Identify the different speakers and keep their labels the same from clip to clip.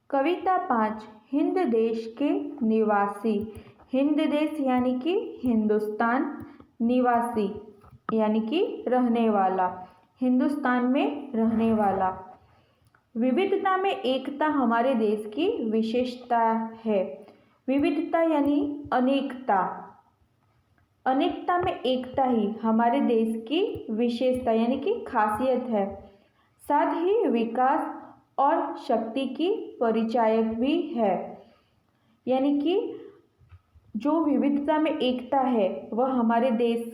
Speaker 1: कविता 5। हिंद देश के निवासी। हिंद देश यानी कि हिंदुस्तान, निवासी यानी कि रहने वाला, हिंदुस्तान में रहने वाला। विविधता में एकता हमारे देश की विशेषता है। विविधता यानी अनेकता, अनेकता में एकता ही हमारे देश की विशेषता यानी कि खासियत है। साथ ही विकास और शक्ति की परिचायक भी है। यानी कि जो विविधता में एकता है वह हमारे देश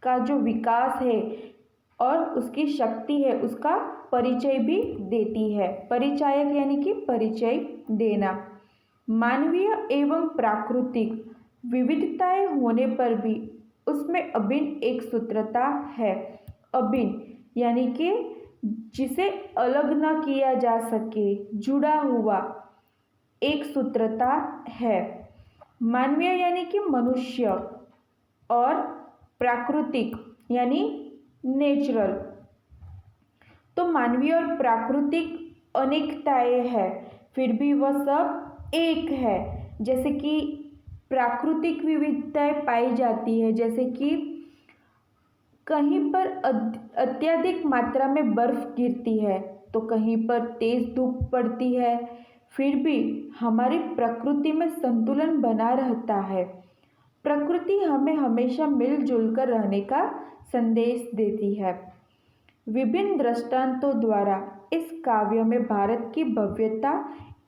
Speaker 1: का जो विकास है और उसकी शक्ति है उसका परिचय भी देती है। परिचायक यानी कि परिचय देना। मानवीय एवं प्राकृतिक विविधताएं होने पर भी उसमें अभिन्न एक सूत्रता है। अभिन्न यानी कि जिसे अलग न किया जा सके, जुड़ा हुआ एक सूत्रता है। मानवीय यानी कि मनुष्य और प्राकृतिक यानी नेचुरल। तो मानवीय और प्राकृतिक अनेकताएं हैं, फिर भी वह सब एक है। जैसे कि प्राकृतिक विविधताएं पाई जाती है, जैसे कि कहीं पर अत्यधिक मात्रा में बर्फ गिरती है तो कहीं पर तेज धूप पड़ती है, फिर भी हमारी प्रकृति में संतुलन बना रहता है। प्रकृति हमें हमेशा मिलजुल कर रहने का संदेश देती है। विभिन्न दृष्टांतों द्वारा इस काव्य में भारत की भव्यता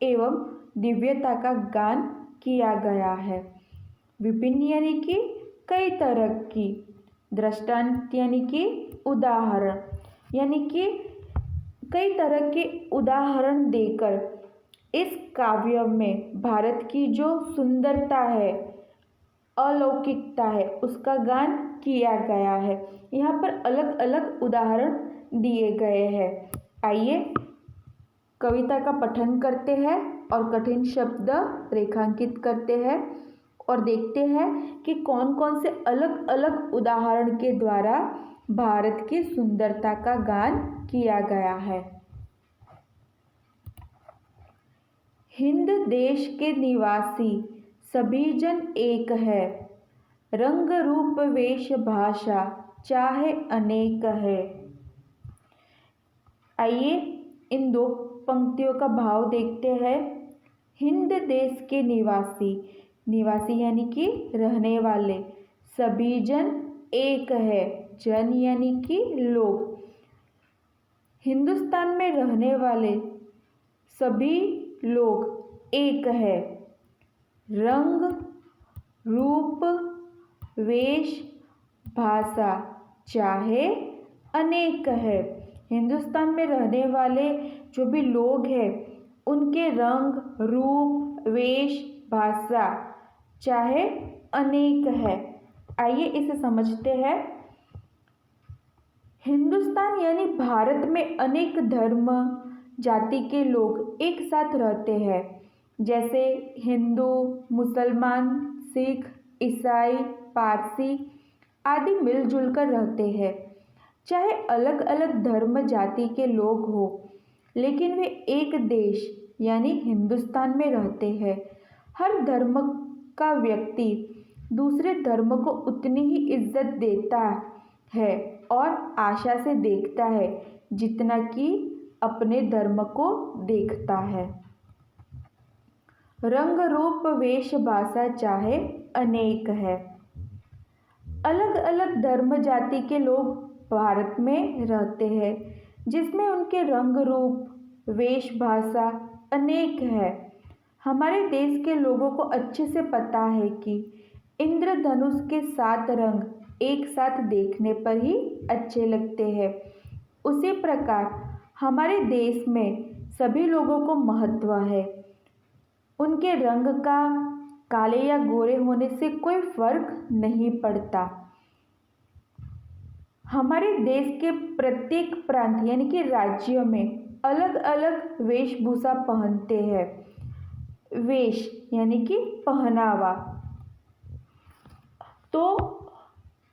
Speaker 1: एवं दिव्यता का गान किया गया है। विभिन्न यानी कि कई तरह की, दृष्टांत यानी कि उदाहरण, यानी कि कई तरह के उदाहरण देकर इस काव्य में भारत की जो सुंदरता है, अलौकिकता है, उसका गान किया गया है। यहाँ पर अलग अलग उदाहरण दिए गए हैं। आइए कविता का पठन करते हैं और कठिन शब्द रेखांकित करते हैं और देखते हैं कि कौन कौन से अलग अलग उदाहरण के द्वारा भारत की सुंदरता का गान किया गया है। हिंद देश के निवासी सभी जन एक है, रंग रूप वेश भाषा चाहे अनेक है। आइए इन दो पंक्तियों का भाव देखते हैं। हिंद देश के निवासी, निवासी यानी कि रहने वाले, सभी जन एक है, जन यानी कि लोग, हिंदुस्तान में रहने वाले सभी लोग एक है, रंग रूप वेश भाषा चाहे अनेक है। हिंदुस्तान में रहने वाले जो भी लोग हैं उनके रंग रूप वेश भाषा चाहे अनेक है। आइए इसे समझते हैं। हिंदुस्तान यानी भारत में अनेक धर्म जाति के लोग एक साथ रहते हैं, जैसे हिंदू, मुसलमान, सिख, ईसाई, पारसी आदि मिलजुल कर रहते हैं। चाहे अलग अलग धर्म जाति के लोग हो, लेकिन वे एक देश यानी हिंदुस्तान में रहते हैं। हर धर्म का व्यक्ति दूसरे धर्म को उतनी ही इज्जत देता है और आशा से देखता है जितना कि अपने धर्म को देखता है। रंग रूप वेश भाषा चाहे अनेक है। अलग अलग धर्म जाति के लोग भारत में रहते हैं, जिसमें उनके रंग रूप वेश भाषा अनेक है। हमारे देश के लोगों को अच्छे से पता है कि इंद्रधनुष के 7 रंग एक साथ देखने पर ही अच्छे लगते हैं। उसी प्रकार हमारे देश में सभी लोगों को महत्व है। उनके रंग का काले या गोरे होने से कोई फर्क नहीं पड़ता। हमारे देश के प्रत्येक प्रांत यानी कि राज्य में अलग अलग वेशभूषा पहनते हैं। वेश यानी कि पहनावा। तो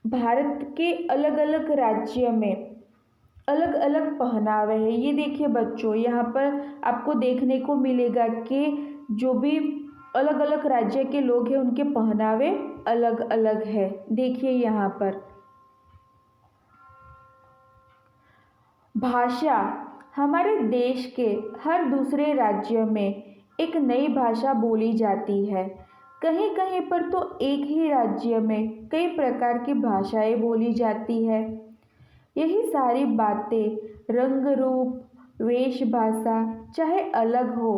Speaker 1: भारत के अलग अलग राज्य में अलग अलग पहनावे है। ये देखिए बच्चों, यहाँ पर आपको देखने को मिलेगा कि जो भी अलग अलग राज्य के लोग हैं उनके पहनावे अलग अलग है। देखिए यहाँ पर भाषा, हमारे देश के हर दूसरे राज्य में एक नई भाषा बोली जाती है। कहीं कहीं पर तो एक ही राज्य में कई प्रकार की भाषाएं बोली जाती है। यही सारी बातें, रंग रूप, वेशभाषा चाहे अलग हो,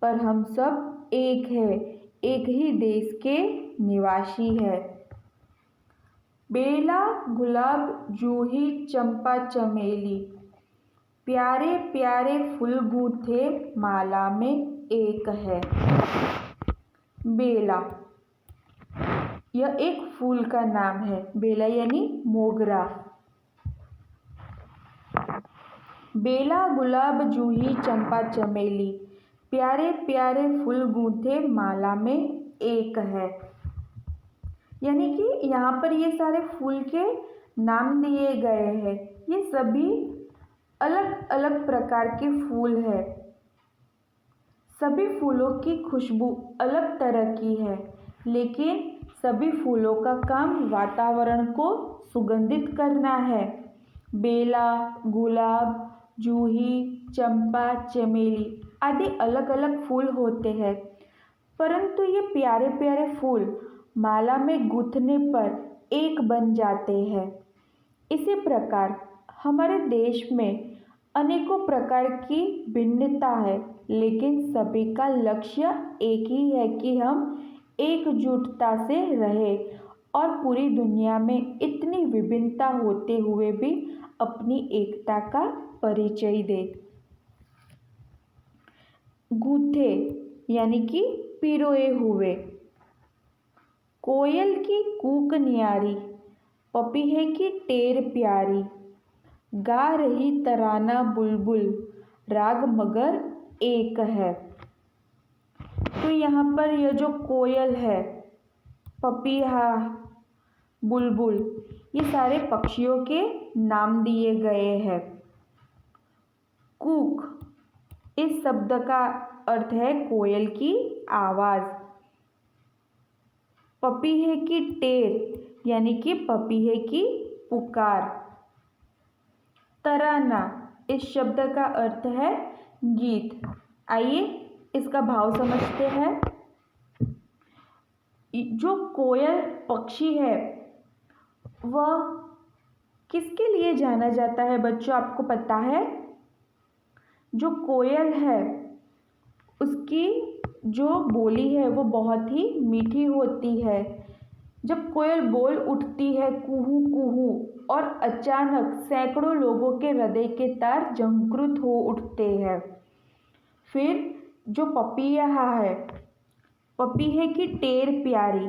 Speaker 1: पर हम सब एक है, एक ही देश के निवासी है। बेला, गुलाब, जूही, चंपा, चमेली, प्यारे प्यारे फूल गूंथे माला में एक है। बेला, यह एक फूल का नाम है। बेला यानी मोगरा। बेला, गुलाब, जूही, चंपा, चमेली, प्यारे प्यारे फूल गूंथे माला में एक है। यानी कि यहाँ पर ये सारे फूल के नाम दिए गए हैं। ये सभी अलग अलग प्रकार के फूल है। सभी फूलों की खुशबू अलग तरह की है, लेकिन सभी फूलों का काम वातावरण को सुगंधित करना है। बेला, गुलाब, जूही, चंपा, चमेली आदि अलग अलग फूल होते हैं, परंतु ये प्यारे प्यारे फूल माला में गूंथने पर एक बन जाते हैं। इसी प्रकार हमारे देश में अनेकों प्रकार की भिन्नता है, लेकिन सभी का लक्ष्य एक ही है कि हम एकजुटता से रहें और पूरी दुनिया में इतनी विभिन्नता होते हुए भी अपनी एकता का परिचय दें। गूंथे यानी कि पिरोए हुए। कोयल की कूक न्यारी, पपीहे की टेर प्यारी, गा रही तराना बुलबुल, राग मगर एक है। तो यहाँ पर यह जो कोयल है, पपीहा, बुलबुल, ये सारे पक्षियों के नाम दिए गए हैं। कूक, इस शब्द का अर्थ है कोयल की आवाज़। पपीहे की टेर यानी कि पपीहे की पुकार। तराना, इस शब्द का अर्थ है गीत। आइए इसका भाव समझते हैं। जो कोयल पक्षी है वह किसके लिए जाना जाता है बच्चों, आपको पता है? जो कोयल है उसकी जो बोली है वो बहुत ही मीठी होती है। जब कोयल बोल उठती है कुहू कुहू, और अचानक सैकड़ों लोगों के हृदय के तार झंकृत हो उठते हैं। फिर जो पपीहा है, पपीहे की टेर प्यारी,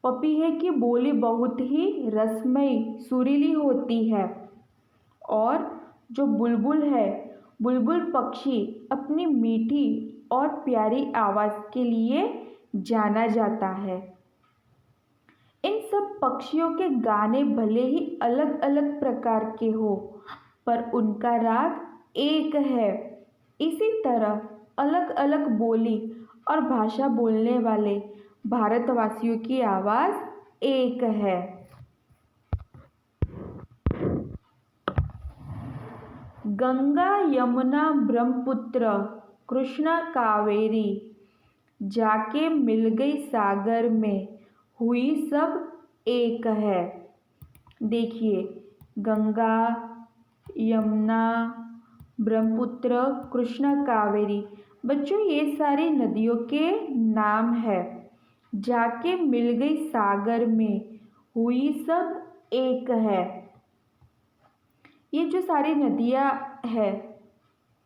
Speaker 1: पपीहे की बोली बहुत ही रसमयी सुरीली होती है। और जो बुलबुल है, बुलबुल पक्षी अपनी मीठी और प्यारी आवाज़ के लिए जाना जाता है। इन सब पक्षियों के गाने भले ही अलग अलग प्रकार के हो, पर उनका राग एक है। इसी तरह अलग अलग बोली और भाषा बोलने वाले भारतवासियों की आवाज़ एक है। गंगा, यमुना, ब्रह्मपुत्र, कृष्णा, कावेरी, जाके मिल गई सागर में, हुई सब एक है। देखिए, गंगा, यमुना, ब्रह्मपुत्र, कृष्णा, कावेरी, बच्चों ये सारी नदियों के नाम है। जाके मिल गई सागर में, हुई सब एक है। ये जो सारी नदियाँ हैं,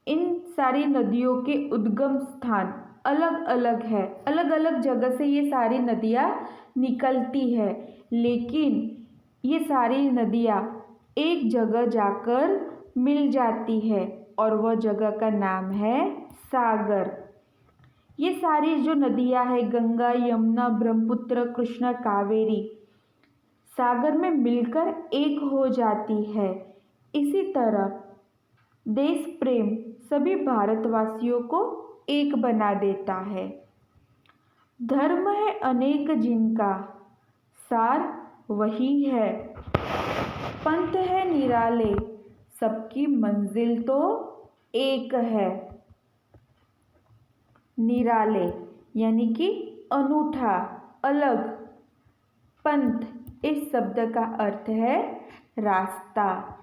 Speaker 1: इन सारी नदियों के उद्गम स्थान अलग अलग है। अलग अलग जगह से ये सारी नदियाँ निकलती है, लेकिन ये सारी नदियाँ एक जगह जाकर मिल जाती है और वह जगह का नाम है सागर। ये सारी जो नदियाँ हैं, गंगा, यमुना, ब्रह्मपुत्र, कृष्णा, कावेरी, सागर में मिलकर एक हो जाती है। इसी तरह देश प्रेम सभी भारतवासियों को एक बना देता है। धर्म है अनेक जिनका, सार वही है। पंथ है निराले, सबकी मंजिल तो एक है। निराले यानी कि अनूठा, अलग। पंथ इस शब्द का अर्थ है रास्ता।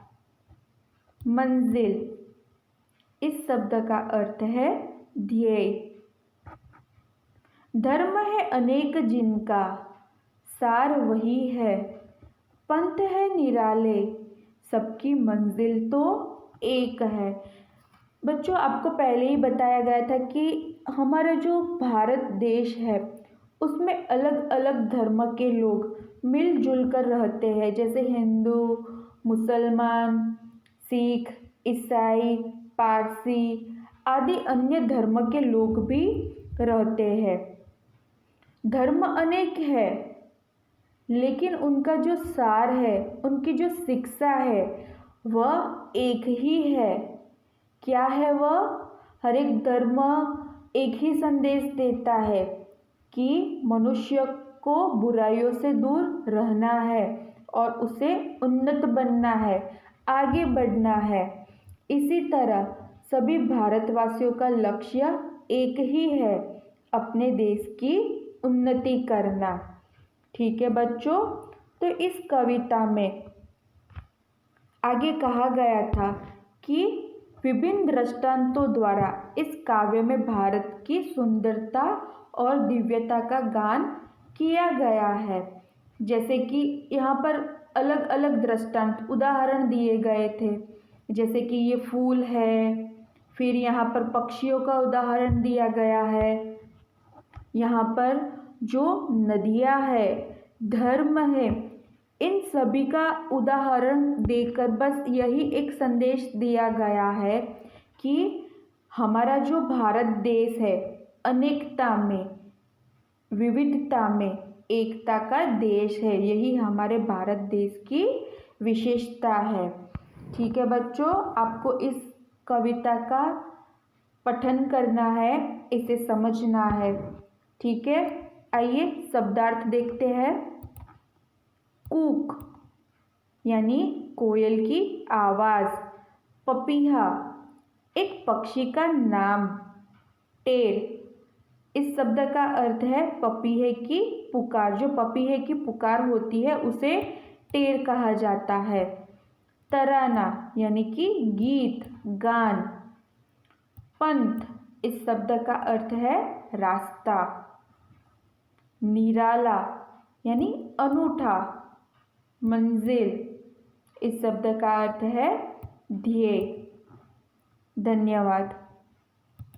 Speaker 1: मंजिल इस शब्द का अर्थ है ध्येय। धर्म है अनेक जिनका, सार वही है। पंथ है निराले, सबकी मंजिल तो एक है। बच्चों, आपको पहले ही बताया गया था कि हमारा जो भारत देश है उसमें अलग अलग धर्म के लोग मिलजुल कर रहते हैं, जैसे हिंदू, मुसलमान, सिख, ईसाई, पारसी आदि अन्य धर्म के लोग भी रहते हैं। धर्म अनेक है, लेकिन उनका जो सार है, उनकी जो शिक्षा है वह एक ही है। क्या है वह? हर एक धर्म एक ही संदेश देता है कि मनुष्य को बुराइयों से दूर रहना है और उसे उन्नत बनना है, आगे बढ़ना है। इसी तरह सभी भारतवासियों का लक्ष्य एक ही है, अपने देश की उन्नति करना। ठीक है बच्चों, तो इस कविता में आगे कहा गया था कि विभिन्न दृष्टांतों द्वारा इस काव्य में भारत की सुंदरता और दिव्यता का गान किया गया है। जैसे कि यहाँ पर अलग अलग दृष्टांत उदाहरण दिए गए थे, जैसे कि ये फूल है, फिर यहाँ पर पक्षियों का उदाहरण दिया गया है, यहाँ पर जो नदियाँ है, धर्म है, इन सभी का उदाहरण देकर बस यही एक संदेश दिया गया है कि हमारा जो भारत देश है अनेकता में, विविधता में एकता का देश है। यही हमारे भारत देश की विशेषता है। ठीक है बच्चों, आपको इस कविता का पठन करना है, इसे समझना है। ठीक है, आइए शब्दार्थ देखते हैं। कूक यानी कोयल की आवाज़। पपीहा एक पक्षी का नाम। टेर इस शब्द का अर्थ है पपीहे की पुकार। जो पपीहे की पुकार होती है उसे टेर कहा जाता है। तराना यानी कि गीत, गान। पंथ इस शब्द का अर्थ है रास्ता। निराला यानी अनूठा। मंजिल इस शब्द का अर्थ है ध्येय। धन्यवाद।